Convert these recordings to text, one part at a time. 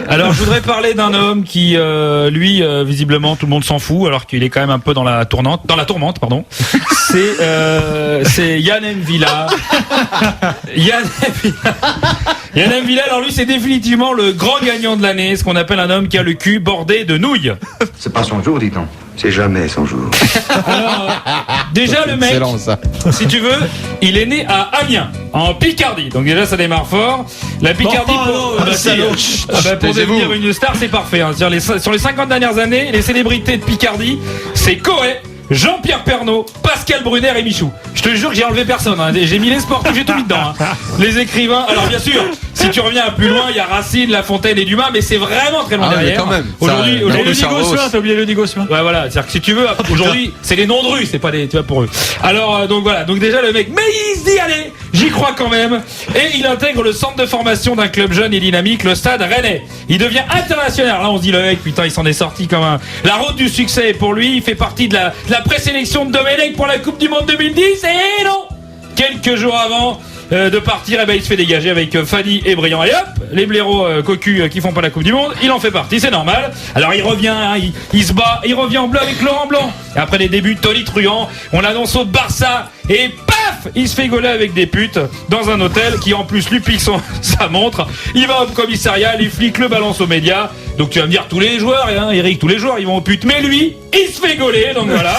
Alors, je voudrais parler d'un homme qui, lui, visiblement, tout le monde s'en fout, alors qu'il est quand même un peu dans la tourmente, pardon. C'est Yann M'Vila. Yann M'Vila, alors lui, c'est définitivement le grand gagnant de l'année, ce qu'on appelle un homme qui a le cul bordé de nouilles. C'est pas son jour, dit-on. C'est jamais son jour. Alors, déjà, le mec, ça. si tu veux, il est né à Amiens, en Picardie. Donc déjà, ça démarre fort. La Picardie, pour devenir une star, c'est parfait. Hein. Sur les 50 dernières années, les célébrités de Picardie, c'est Coé, Jean-Pierre Pernaut, Pascal Brunner et Michou. Je te jure que j'ai enlevé personne. Hein. J'ai mis les sportifs, j'ai tout mis dedans. Hein. Les écrivains. Alors bien sûr, si tu reviens plus loin, il y a Racine, La Fontaine et Dumas, mais c'est vraiment très loin derrière. Quand même. Aujourd'hui, t'as oublié le Gossuin. Ouais, voilà. C'est-à-dire que si tu veux, aujourd'hui, c'est les noms de rue, c'est pas des, tu vois, pour eux. Alors, donc voilà. Donc déjà, le mec, mais il se dit, allez, j'y crois quand même. Et il intègre le centre de formation d'un club jeune et dynamique, le Stade Rennais. Il devient international. Là, on se dit, le mec, putain, il s'en est sorti comme un. La route du succès est pour lui. Il fait partie de la présélection de Domenech pour la Coupe du Monde 2010. Et non! Quelques jours avant de partir, il se fait dégager avec Fanny et Briand. Et hop, les blaireaux cocus qui font pas la Coupe du Monde, il en fait partie, c'est normal. Alors il revient, hein, il se bat, il revient en bleu avec Laurent Blanc. Et après les débuts de Tony Truant, on l'annonce au Barça et paf, il se fait gauler avec des putes dans un hôtel qui en plus lui pique sa montre. Il va au commissariat, les flics le balancent aux médias. Donc tu vas me dire tous les joueurs, hein, Eric, tous les joueurs ils vont aux putes. Mais lui, il se fait gauler, donc voilà.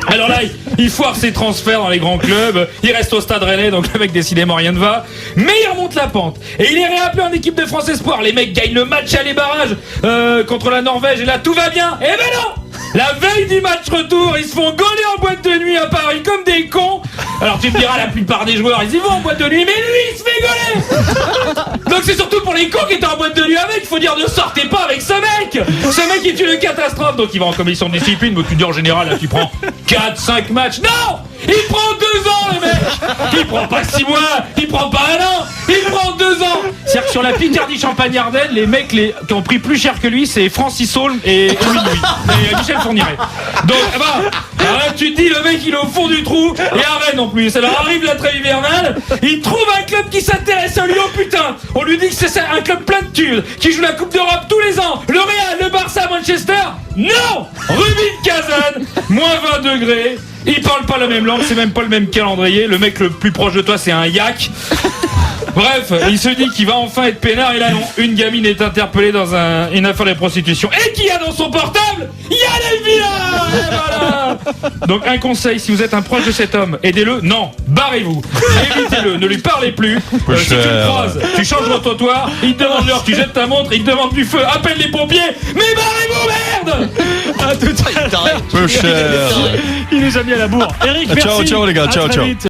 Alors là, il foire ses transferts dans les grands clubs. Il reste au Stade Rennais, donc le mec décidément rien ne va. Mais il remonte la pente. Et il est réappelé en équipe de France Espoir. Les mecs gagnent le match à les barrages contre la Norvège. Et là, tout va bien. Et ben non! La veille du match retour, ils se font gauler en boîte de nuit à Paris comme des cons. Alors tu me diras, la plupart des joueurs, ils y vont en boîte de nuit. Mais lui, il se fait gauler. Donc c'est surtout pour les cons qui étaient en boîte de nuit avec. Il faut dire, ne sortez pas avec ce mec. Ce mec est une catastrophe. Donc il va en commission de discipline. Mais tu dis en général, là tu prends 4-5 matchs. Non! Il prend 2 ans, le mec. Il prend pas 6 mois. Il prend pas 1 an. Il prend 2 ans. C'est-à-dire que sur la Picardie Champagne-Ardenne, les mecs qui ont pris plus cher que lui, c'est Francis Saul et Michel Fourniret. Donc, là, tu te dis, le mec, il est au fond du trou. Et à Rennes, en plus. Ça leur arrive la trêve hivernale. Il trouve un club qui s'intéresse à lui. Oh putain. On lui dit que c'est un club plein de thunes, qui joue la Coupe d'Europe tous les ans. Le Real, le Barça, Manchester. Non. Rubin Kazan, moins 20 degrés. Ils parlent pas la même langue, c'est même pas le même calendrier. Le mec le plus proche de toi, c'est un yak. Bref, il se dit qu'il va enfin être peinard. Et là, non, une gamine est interpellée dans une affaire de prostitution. Et qui a dans son portable Yann M'Vila. Voilà. Donc un conseil, si vous êtes un proche de cet homme, aidez-le. Non, barrez-vous. Évitez-le, ne lui parlez plus. Si tu le croises, tu changes le trottoir. Il te demande l'heure, tu jettes ta montre. Il te demande du feu, appelle les pompiers. Mais barrez-vous, merde. À tout à l'heure. Il nous a mis à la bourre. Eric, merci. Ciao les gars, ciao.